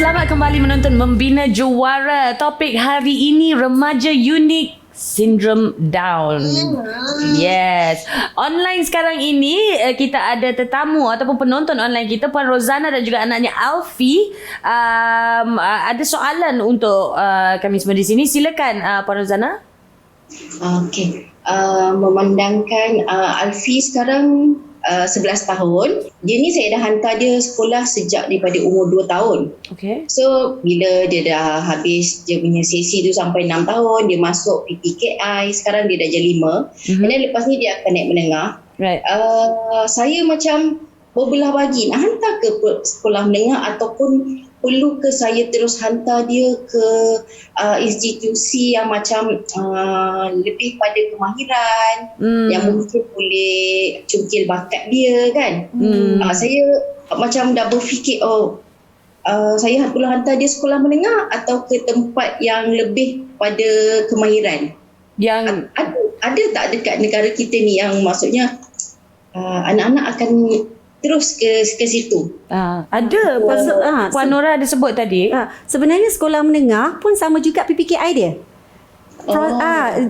Selamat kembali menonton Membina Juara. Topik hari ini, remaja unik Syndrome Down. Yes. Online sekarang ini kita ada tetamu ataupun penonton online kita, Puan Rozana dan juga anaknya Alfie. Ada soalan untuk kami semua di sini. Silakan Puan Rozana. Okey. Memandangkan Alfie sekarang 11 tahun. Dia ni saya dah hantar dia sekolah sejak daripada umur 2 tahun. Okay. So bila dia dah habis dia punya sesi tu sampai 6 tahun, dia masuk PPKI, sekarang dia dah jadi 5. And then lepas ni dia akan naik menengah. Right. Saya macam berbelah bagi nak hantar ke sekolah menengah ataupun perlu ke saya terus hantar dia ke institusi yang macam lebih pada kemahiran yang mungkin boleh cungkil bakat dia kan. Saya macam dah berfikir saya perlu hantar dia sekolah menengah atau ke tempat yang lebih pada kemahiran. Yang ada tak dekat negara kita ni yang maksudnya anak-anak akan terus ke situ? Ada. Puan Nora ada sebut tadi. Sebenarnya sekolah menengah pun sama juga PPKI dia.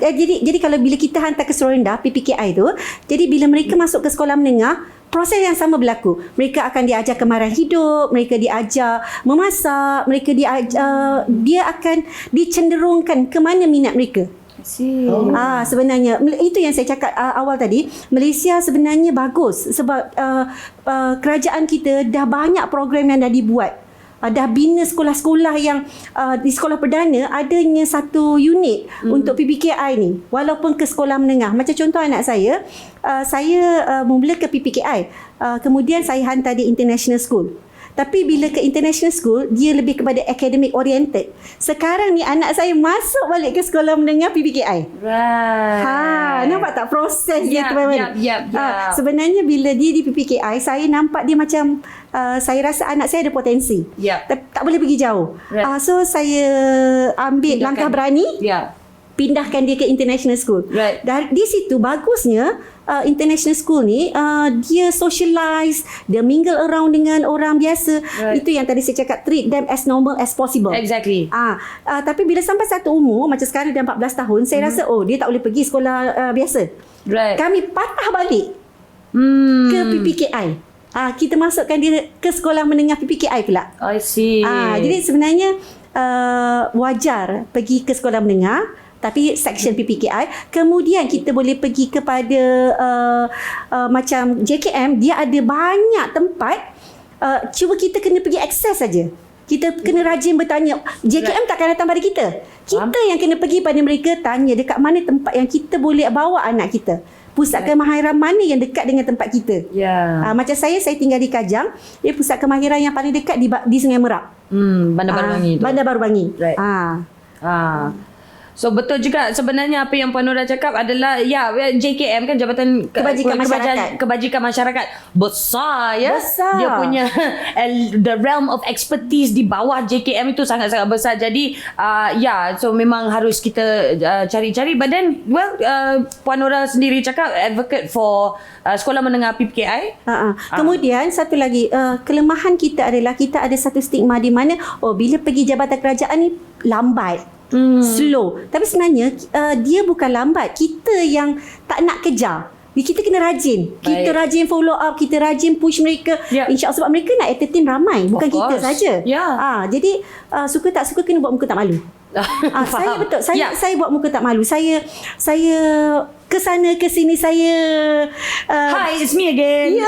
Jadi kalau bila kita hantar ke sekolah rendah PPKI tu, jadi bila mereka masuk ke sekolah menengah, proses yang sama berlaku. Mereka akan diajar kemahiran hidup, mereka diajar memasak, mereka dia akan dicenderungkan ke mana minat mereka. Sebenarnya itu yang saya cakap awal tadi, Malaysia sebenarnya bagus sebab kerajaan kita dah banyak program yang dah dibuat. Dah bina sekolah-sekolah yang di sekolah perdana adanya satu unit untuk PPKI ni, walaupun ke sekolah menengah. Macam contoh anak saya mula ke PPKI, kemudian saya hantar di international school. Tapi bila ke international school, dia lebih kepada academic oriented. Sekarang ni anak saya masuk balik ke sekolah menengah PPKI. Right. Nampak tak proses dia teman-teman? Yep. Sebenarnya bila dia di PPKI, saya nampak dia macam saya rasa anak saya ada potensi. Tak boleh pergi jauh. Right. So saya ambil langkah berani. Pindahkan dia ke international school. Right. Di situ bagusnya international school ni dia socialize, dia mingle around dengan orang biasa. Itu yang tadi saya cakap, treat them as normal as possible. Exactly. Tapi bila sampai satu umur, macam sekarang dah 14 tahun, saya rasa dia tak boleh pergi sekolah biasa. Right. Kami patah balik ke PPKI. Kita masukkan dia ke sekolah menengah PPKI pula. I see. Jadi sebenarnya wajar pergi ke sekolah menengah, tapi section PPKI. Kemudian kita boleh pergi kepada macam JKM, dia ada banyak tempat. Cuba kita kena pergi akses saja. Kita kena rajin bertanya. JKM takkan datang pada kita. Kita yang kena pergi pada mereka, tanya dekat mana tempat yang kita boleh bawa anak kita. Pusat kemahiran mana yang dekat dengan tempat kita. Macam saya tinggal di Kajang. Dia pusat kemahiran yang paling dekat di Sungai Merak. Bandar Baru Bangi tu. Bandar Baru Bangi. Right. So betul juga sebenarnya apa yang Puan Nora cakap adalah JKM kan Jabatan Kebajikan Masyarakat besar ya. Besar. Dia punya the realm of expertise di bawah JKM itu sangat-sangat besar. Jadi so memang harus kita cari-cari. But then Puan Nora sendiri cakap advocate for sekolah menengah PPKI. Kemudian satu lagi, kelemahan kita adalah kita ada satu stigma di mana bila pergi jabatan kerajaan ni lambat. Slow. Tapi sebenarnya dia bukan lambat. Kita yang tak nak kejar. Kita kena rajin. Kita rajin follow up, kita rajin push mereka. InsyaAllah sebab mereka nak entertain ramai, bukan kita saja. Jadi suka tak suka kena buat muka tak malu. Saya betul. Saya buat muka tak malu. Saya ke sana ke sini saya Hi, it's me again.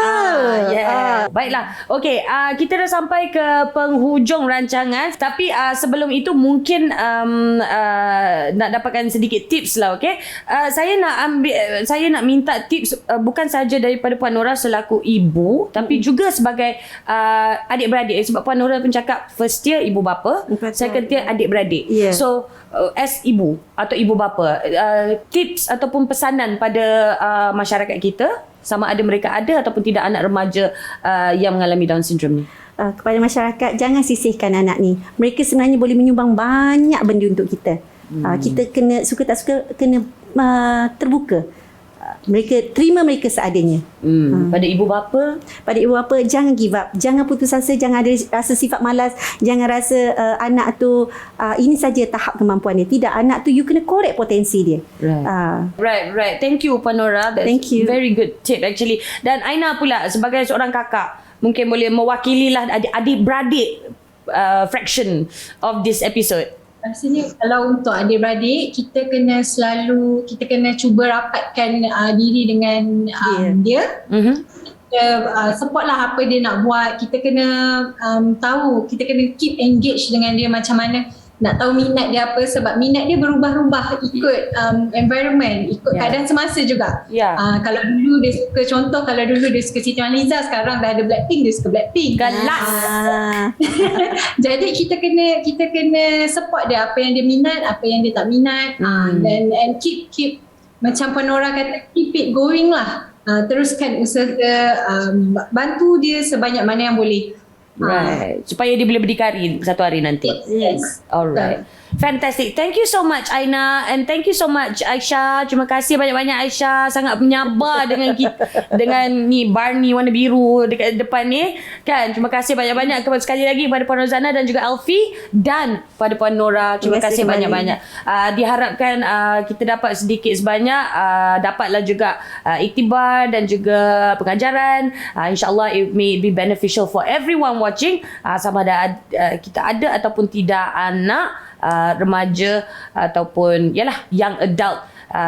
Baiklah. Okey, kita dah sampai ke penghujung rancangan, tapi sebelum itu mungkin nak dapatkan sedikit tips lah, okey. Saya nak minta tips bukan saja daripada Puan Nora selaku ibu, tapi juga sebagai adik-beradik, sebab Puan Nora pun cakap first year ibu bapa, second year adik-beradik. So as ibu atau ibu bapa, tips ataupun pesanan pada masyarakat kita, sama ada mereka ada ataupun tidak anak remaja yang mengalami Down syndrome ni. Kepada masyarakat, jangan sisihkan anak ni. Mereka sebenarnya boleh menyumbang banyak benda untuk kita. Kita kena, suka tak suka, kena terbuka. Terima mereka seadanya. Pada ibu bapa? Pada ibu bapa, jangan give up. Jangan putus asa, jangan ada rasa sifat malas. Jangan rasa anak tu ini saja tahap kemampuan dia. Tidak, anak tu you kena korek potensi dia. Right. Thank you Puan Nora. Thank you. Very good tip actually. Dan Aina pula sebagai seorang kakak, mungkin boleh mewakililah adik-beradik fraction of this episode. Rasanya kalau untuk adik-beradik, kita kena cuba rapatkan diri dengan dia. support lah apa dia nak buat. Kita kena tahu, kita kena keep engage dengan dia macam mana, nak tahu minat dia apa, sebab minat dia berubah-ubah ikut environment, ikut keadaan semasa juga. Kalau dulu dia suka, contoh kalau dulu dia suka Siti Nurhaliza, sekarang dah ada Blackpink, dia suka Blackpink. Kelas. Jadi kita kena support dia, apa yang dia minat, apa yang dia tak minat, dan keep macam Panora kata, keep it going lah. Teruskan usaha, bantu dia sebanyak mana yang boleh. Right. Supaya dia boleh berdikari satu hari nanti. Yes. Alright. Fantastic. Thank you so much Aina, and thank you so much Aisyah. Terima kasih banyak-banyak Aisyah, sangat menyabar dengan kita, dengan ni Barney warna biru dekat depan ni kan. Terima kasih banyak-banyak sekali lagi kepada Puan Rozana dan juga Alfie, dan pada Puan Nora. Terima kasih banyak-banyak. Diharapkan kita dapat sedikit sebanyak dapatlah juga iktibar dan juga pengajaran. InsyaAllah it may be beneficial for everyone watching, sama ada kita ada ataupun tidak anak, remaja ataupun yalah young adult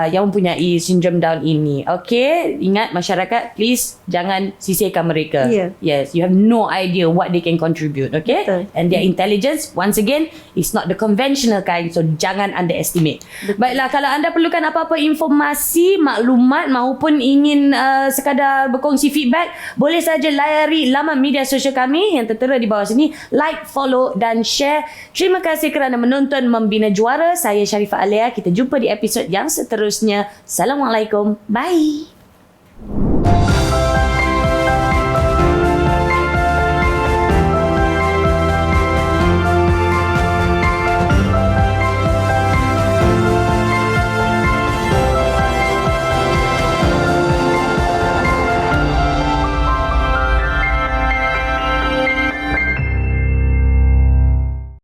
yang mempunyai sindrom Down ini. Okay, ingat masyarakat, please jangan sisihkan mereka. Yes, you have no idea what they can contribute. Okay. Betul. And their intelligence once again is not the conventional kind, so jangan underestimate. Baiklah, kalau anda perlukan apa-apa informasi, maklumat maupun ingin sekadar berkongsi feedback, boleh saja layari laman media sosial kami yang tertera di bawah sini. Like, follow dan share. Terima kasih kerana menonton Membina Juara. Saya Sharifah Alia. Kita jumpa di episod yang seterusnya. Assalamualaikum. Bye.